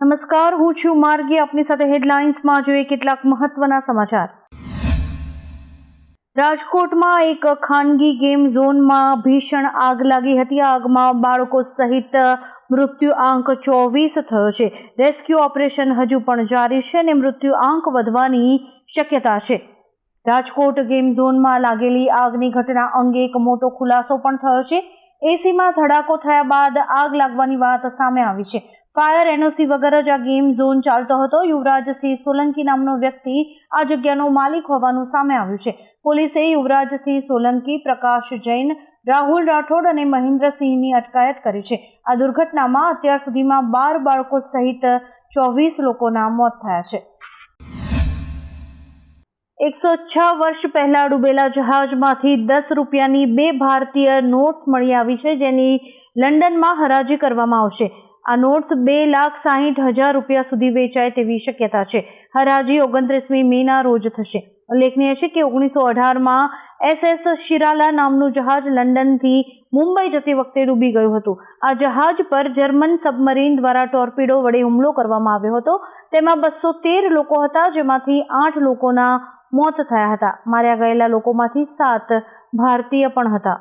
નમસ્કાર, હું છું માર્ગી. આપની સાથે હેડલાઇન્સમાં જોઈએ કેટલાક મહત્વના સમાચાર. રાજકોટમાં એક ખાનગી ગેમ ઝોનમાં ભીષણ આગ લાગી હતી. આગમાં બાળકો સહિત મૃત્યુ આંક 24 થયો છે. રેસ્ક્યુ ઓપરેશન હજુ પણ જારી છે અને મૃત્યુ આંક વધવાની શક્યતા છે. રાજકોટ ગેમ ઝોનમાં લાગેલી આગની ઘટના અંગે એક મોટો ખુલાસો પણ થયો છે. એસીમાં ધડાકો થયા બાદ આગ લાગવાની વાત સામે આવી છે. ફાયર એનઓસી વગર જ આ ગેમ ઝોન ચાલતો હતો. યુવરાજસિંહ સોલંકી નામનો વ્યક્તિ આ જગ્યાનો માલિક હોવાનું સામે આવ્યું છે. પોલીસે યુવરાજસિંહ સોલંકી, પ્રકાશ જૈન, રાહુલ રાઠોડ અને મહેન્દ્રસિંહની અટકાયત કરી છે. આ દુર્ઘટનામાં અત્યાર સુધીમાં 12 બાળકો સહિત 24 લોકોના મોત થયા છે. 106 વર્ષ પહેલા ડૂબેલા જહાજમાંથી 10 રૂપિયાની 2 ભારતીય નોટ્સ મળી આવી છે, જેની લંડનમાં હરાજી કરવામાં આવશે. આ નોટ્સ 2,60,000 રૂપિયા સુધી વેચાય તેવી શક્યતા છે. હરાજી 29મી મેના રોજ થશે. ઉલ્લેખનીય છે કે 1918માં SS શિરાલા નામનું જહાજ લંડનથી મુંબઈ જતી વખતે ડૂબી ગયું હતું. આ જહાજ પર જર્મન સબમરીન દ્વારા ટોર્પિડો વડે હુમલો કરવામાં આવ્યો હતો. તેમાં 213 લોકો હતા, જેમાંથી 8 લોકોના મોત થયા હતા. માર્યા ગયેલા લોકોમાંથી 7 ભારતીય પણ હતા.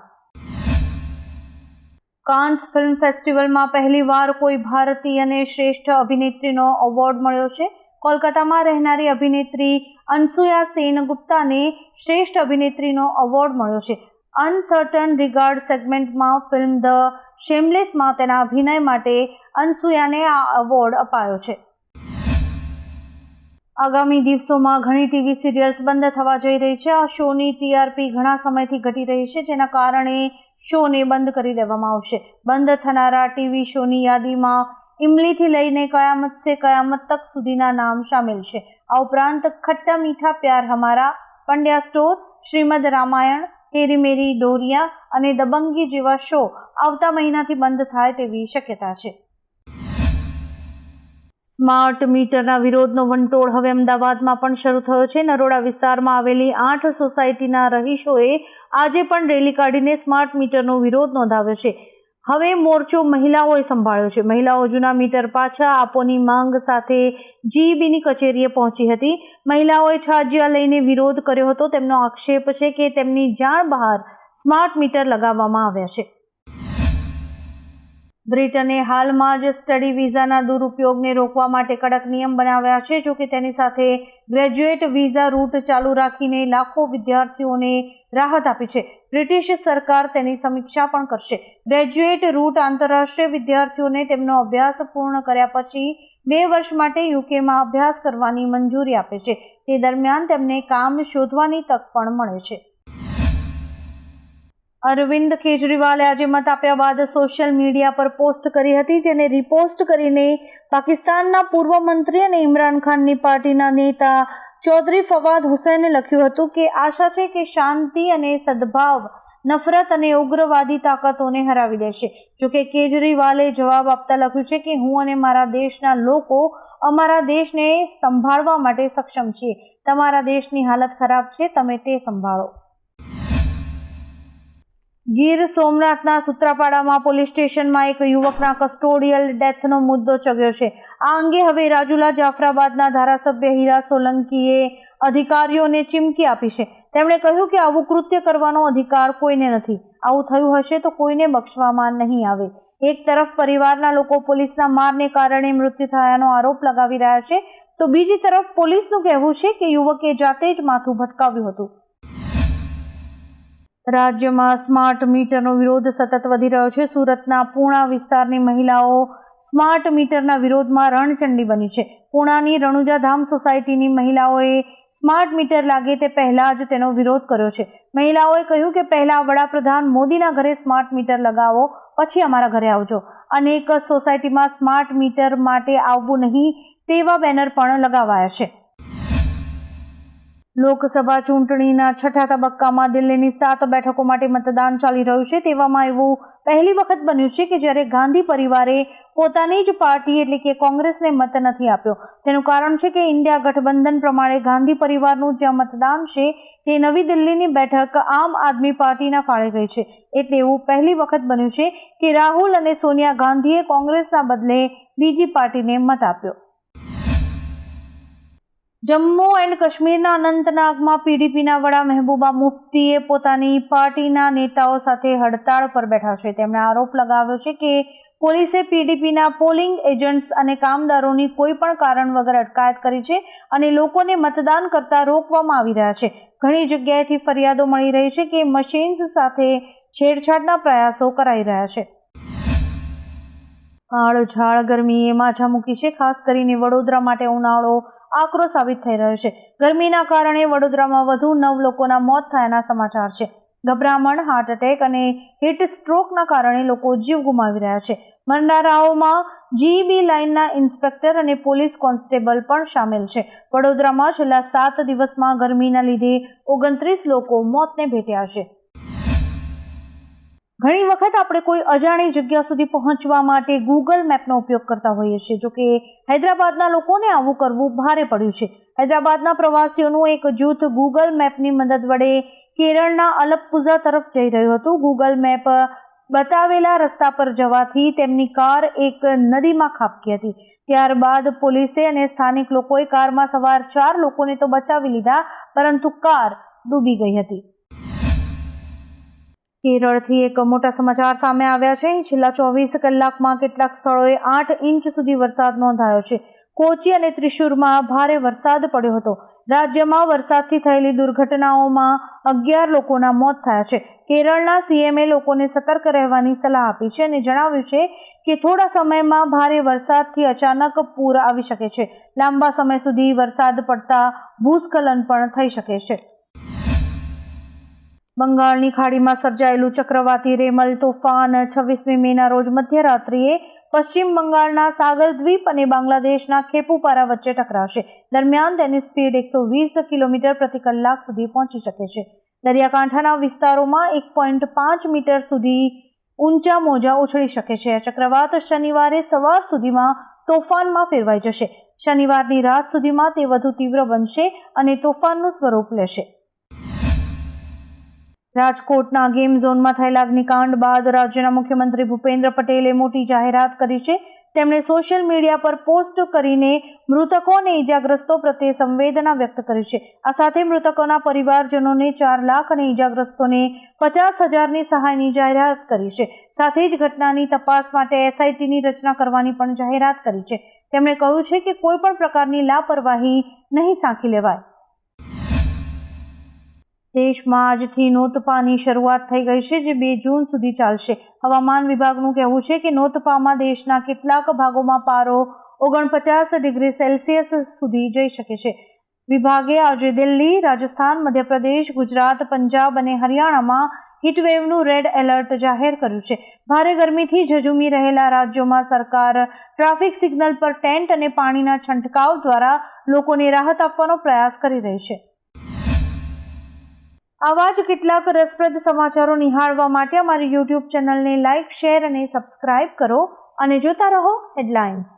કાન્સ ફિલ્મ ફેસ્ટિવલમાં પહેલીવાર કોઈ ભારતીયને શ્રેષ્ઠ અભિનેત્રીનો એવોર્ડ મળ્યો છે. કોલકાતામાં રહેનારી અભિનેત્રી અનસુયા સેનગુપ્તાને શ્રેષ્ઠ અભિનેત્રીનો એવોર્ડ મળ્યો છે. અનસર્ટન રિગાર્ડ સેગમેન્ટમાં ફિલ્મ ધ શેમલેસમાં તેના અભિનય માટે અનસુયાને આ એવોર્ડ અપાયો છે. આગામી દિવસોમાં ઘણી ટીવી સિરિયલ્સ બંધ થવા જઈ રહી છે. આ શોની ટીઆરપી ઘણા સમયથી ઘટી રહી છે, જેના કારણે શોને બંધ કરી દેવામાં આવશે. બંધ થનારા ટીવી શોની યાદીમાં ઇમલીથી લઈને કયામત સે કયામત તક સુધીના નામ સામેલ છે. આ ઉપરાંત ખટ્ટા મીઠા પ્યાર હમારા, પંડ્યા સ્ટોર, શ્રીમદ રામાયણ, તેરી મેરી ડોરિયા અને દબંગી જેવા શો આવતા મહિનાથી બંધ થાય તેવી શક્યતા છે. સ્માર્ટ મીટરના વિરોધનો વંટોળ હવે અમદાવાદમાં પણ શરૂ થયો છે. નરોડા વિસ્તારમાં આવેલી 8 સોસાયટીના રહીશોએ આજે પણ રેલી કાઢીને સ્માર્ટ મીટરનો વિરોધ નોંધાવ્યો છે. હવે મોરચો મહિલાઓએ સંભાળ્યો છે. મહિલાઓ જૂના મીટર પાછા આપોની માંગ સાથે જીઈબીની કચેરીએ પહોંચી હતી. મહિલાઓએ છાજિયા લઈને વિરોધ કર્યો હતો. તેમનો આક્ષેપ છે કે તેમની જાણ બહાર સ્માર્ટ મીટર લગાવવામાં આવ્યા છે. બ્રિટને હાલમાં જ સ્ટડી વિઝાના દુરુપયોગને રોકવા માટે કડક નિયમ બનાવ્યા છે. જો કે તેની સાથે ગ્રેજ્યુએટ વિઝા રૂટ ચાલુ રાખીને લાખો વિદ્યાર્થીઓને રાહત આપી છે. બ્રિટિશ સરકાર તેની સમીક્ષા પણ કરશે. ગ્રેજ્યુએટ રૂટ આંતરરાષ્ટ્રીય વિદ્યાર્થીઓને તેમનો અભ્યાસ પૂર્ણ કર્યા પછી 2 વર્ષ માટે યુકેમાં અભ્યાસ કરવાની મંજૂરી આપે છે. તે દરમિયાન તેમને કામ શોધવાની તક પણ મળે છે. અરવિંદ કેજરીવાલે આજે મત આપ્યા બાદ સોશિયલ મીડિયા પર પોસ્ટ કરી હતી, જેને રિપોસ્ટ કરીને પાકિસ્તાનના પૂર્વ મંત્રી અને ઇમરાન ખાનની પાર્ટીના નેતા ચૌધરી ફવાદ હુસૈને લખ્યું હતું કે આશા છે કે શાંતિ અને સદભાવ નફરત અને ઉગ્રવાદી તાકાતોને હરાવી દેશે. જોકે કેજરીવાલે જવાબ આપતા લખ્યું છે કે હું અને મારા દેશના લોકો અમારા દેશને સંભાળવા માટે સક્ષમ છીએ. તમારા દેશની હાલત ખરાબ છે, તમે તે સંભાળો. ગીર સોમનાથના સૂત્રાપાડામાં પોલીસ સ્ટેશનમાં એક યુવકના કસ્ટોડિયલ ડેથનો મુદ્દો ચગ્યો છે. આ અંગે હવે રાજુલા જાફરાબાદના ધારાસભ્ય હીરા સોલંકીએ અધિકારીઓને ચીમકી આપી છે. તેમણે કહ્યું કે આવું કૃત્ય કરવાનો અધિકાર કોઈને નથી. આવું થયું હશે તો કોઈને બક્ષવામાં નહીં આવે. એક તરફ પરિવારના લોકો પોલીસના મારને કારણે મૃત્યુ થયાનો આરોપ લગાવી રહ્યા છે, તો બીજી તરફ પોલીસનું કહેવું છે કે યુવકે જાતે જ માથું ભટકાવ્યું હતું. રાજ્યમાં સ્માર્ટ મીટરનો વિરોધ સતત વધી રહ્યો છે. સુરતના પૂણા વિસ્તારની મહિલાઓ સ્માર્ટ મીટરના વિરોધમાં રણચંડી બની છે. પૂણાની રણુજાધામ સોસાયટીની મહિલાઓએ સ્માર્ટ મીટર લાગે તે પહેલા જ તેનો વિરોધ કર્યો છે. મહિલાઓએ કહ્યું કે પહેલા વડાપ્રધાન મોદીના ઘરે સ્માર્ટ મીટર લગાવો, પછી અમારા ઘરે આવજો. અનેક સોસાયટીમાં સ્માર્ટ મીટર માટે આવવું નહીં તેવા બેનર પણ લગાવાયા છે. લોકસભા ચૂંટણીના 6થા તબક્કામાં દિલ્હીની 7 બેઠકો માટે મતદાન ચાલી રહ્યું છે. તેવામાં એવું પહેલી વખત બન્યું છે કે જ્યારે ગાંધી પરિવારે પોતાની જ પાર્ટી એટલે કે કોંગ્રેસને મત નથી આપ્યો. તેનું કારણ છે કે ઇન્ડિયા ગઠબંધન પ્રમાણે ગાંધી પરિવારનું જ્યાં મતદાન છે તે નવી દિલ્હીની બેઠક આમ આદમી પાર્ટીના ફાળે ગઈ છે. એટલે એવું પહેલી વખત બન્યું છે કે રાહુલ અને સોનિયા ગાંધીએ કોંગ્રેસના બદલે બીજી પાર્ટીને મત આપ્યો. જમ્મુ એન્ડ કાશ્મીરના અનંતનાગમાં પીડીપીના વડા મહેબૂબા મુફ્તીએ પોતાની પાર્ટીના નેતાઓ સાથે હડતાળ પર બેઠા છે. તેમણે આરોપ લગાવ્યો છે કે પોલીસે પીડીપીના પોલિંગ એજન્ટ્સ અને કામદારોની કોઈ પણ કારણ વગર અટકાયત કરી છે અને લોકોને મતદાન કરતા રોકવામાં આવી રહ્યા છે. ઘણી જગ્યાએથી ફરિયાદો મળી રહી છે કે મશીન્સ સાથે છેડછાડના પ્રયાસો કરાઈ રહ્યા છે. કાળઝાળ ગરમીએ માઝા મૂકી છે. ખાસ કરીને વડોદરા માટે ઉનાળો આકરો સાબિત થઈ રહ્યો છે. ગરમીના કારણે વડોદરામાં વધુ 9 લોકોના મોત થયાના સમાચાર છે. ગભરામણ, હાર્ટ એટેક અને હીટ સ્ટ્રોકના કારણે લોકો જીવ ગુમાવી રહ્યા છે. મરનારાઓમાં જીબી લાઇનના ઇન્સ્પેક્ટર અને પોલીસ કોન્સ્ટેબલ પણ સામેલ છે. વડોદરામાં છેલ્લા 7 દિવસમાં ગરમીના લીધે 29 લોકો મોતને ભેટ્યા છે. ઘણી વખત આપણે કોઈ અજાણી જગ્યા સુધી પહોંચવા માટે ગૂગલ મેપનો ઉપયોગ કરતા હોઈએ છીએ. જોકે હૈદરાબાદના લોકોને આવું કરવું ભારે પડ્યું છે. હૈદરાબાદના પ્રવાસીઓનું એક જૂથ ગૂગલ મેપની મદદ વડે કેરળના અલપ્પુઝા તરફ જઈ રહ્યું હતું. ગૂગલ મેપ બતાવેલા રસ્તા પર જવાથી તેમની કાર એક નદીમાં ખાબકી હતી. ત્યારબાદ પોલીસે અને સ્થાનિક લોકોએ કારમાં સવાર 4 લોકોને તો બચાવી લીધા, પરંતુ કાર ડૂબી ગઈ હતી. કેરળથી એક મોટા સમાચાર સામે આવ્યા છે. છેલ્લા 24 કલાકમાં કેટલાક સ્થળોએ 8 ઇંચ સુધી વરસાદ નોંધાયો છે. કોચી અને ત્રિશુરમાં ભારે વરસાદ પડ્યો હતો. રાજ્યમાં વરસાદથી થયેલી દુર્ઘટનાઓમાં 11 લોકોના મોત થયા છે. કેરળના સીએમએ લોકોને સતર્ક રહેવાની સલાહ આપી છે અને જણાવ્યું છે કે થોડા સમયમાં ભારે વરસાદથી અચાનક પૂર આવી શકે છે. લાંબા સમય સુધી વરસાદ પડતા ભૂસ્ખલન પણ થઈ શકે છે. બંગાળની ખાડીમાં સર્જાયેલું ચક્રવાતી રેમલ તોફાન 26મી મેના રોજ મધ્યરાત્રિએ પશ્ચિમ બંગાળના સાગરદ્વીપ અને બાંગ્લાદેશના ખેપુપારા વચ્ચે ટકરાશે. દરમિયાન તેની સ્પીડ 120 કિલોમીટર પ્રતિ કલાક સુધી પહોંચી શકે છે. દરિયાકાંઠાના વિસ્તારોમાં 1.5 મીટર સુધી ઊંચા મોજા ઉછળી શકે છે. આ ચક્રવાત શનિવારે સવાર સુધીમાં તોફાનમાં ફેરવાઈ જશે. શનિવારની રાત સુધીમાં તે વધુ તીવ્ર બનશે અને તોફાનનું સ્વરૂપ લેશે. રાજકોટના ગેમ ઝોનમાં થયેલા અગ્નિકાંડ બાદ રાજ્યના મુખ્યમંત્રી ભૂપેન્દ્ર પટેલે મોટી જાહેરાત કરી છે. તેમણે સોશિયલ મીડિયા પર પોસ્ટ કરીને મૃતકો અને ઇજાગ્રસ્તો પ્રત્યે સંવેદના વ્યક્ત કરી છે. આ સાથે મૃતકોના પરિવારજનોને 4 લાખ અને ઇજાગ્રસ્તોને 50,000ની સહાયની જાહેરાત કરી છે. સાથે જ ઘટનાની તપાસ માટે એસઆઈટીની રચના કરવાની પણ જાહેરાત કરી છે. તેમણે કહ્યું છે કે કોઈ પણ પ્રકારની લાપરવાહી નહીં સાંખી લેવાય. દેશમાં આજથી નોતપાની શરૂઆત થઈ ગઈ છે, જે 2 જૂન સુધી ચાલશે. હવામાન વિભાગનું કહેવું છે કે નોતપામાં દેશના કેટલાક ભાગોમાં પારો 49 ડિગ્રી સેલ્સિયસ સુધી જઈ શકે છે. વિભાગે આજે દિલ્હી, રાજસ્થાન, મધ્યપ્રદેશ, ગુજરાત, પંજાબ અને હરિયાણામાં હીટવેવનું રેડ એલર્ટ જાહેર કર્યું છે. ભારે ગરમીથી ઝઝૂમી રહેલા રાજ્યોમાં સરકાર ટ્રાફિક સિગ્નલ પર ટેન્ટ અને પાણીના છંટકાવ દ્વારા લોકોને રાહત આપવાનો પ્રયાસ કરી રહી છે. આવા જ કેટલાક રસપ્રદ સમાચારો નિહાળવા માટે અમારી YouTube ચેનલને લાઇક, શેર અને સબસ્ક્રાઇબ કરો અને જોતા રહો હેડલાઇન્સ.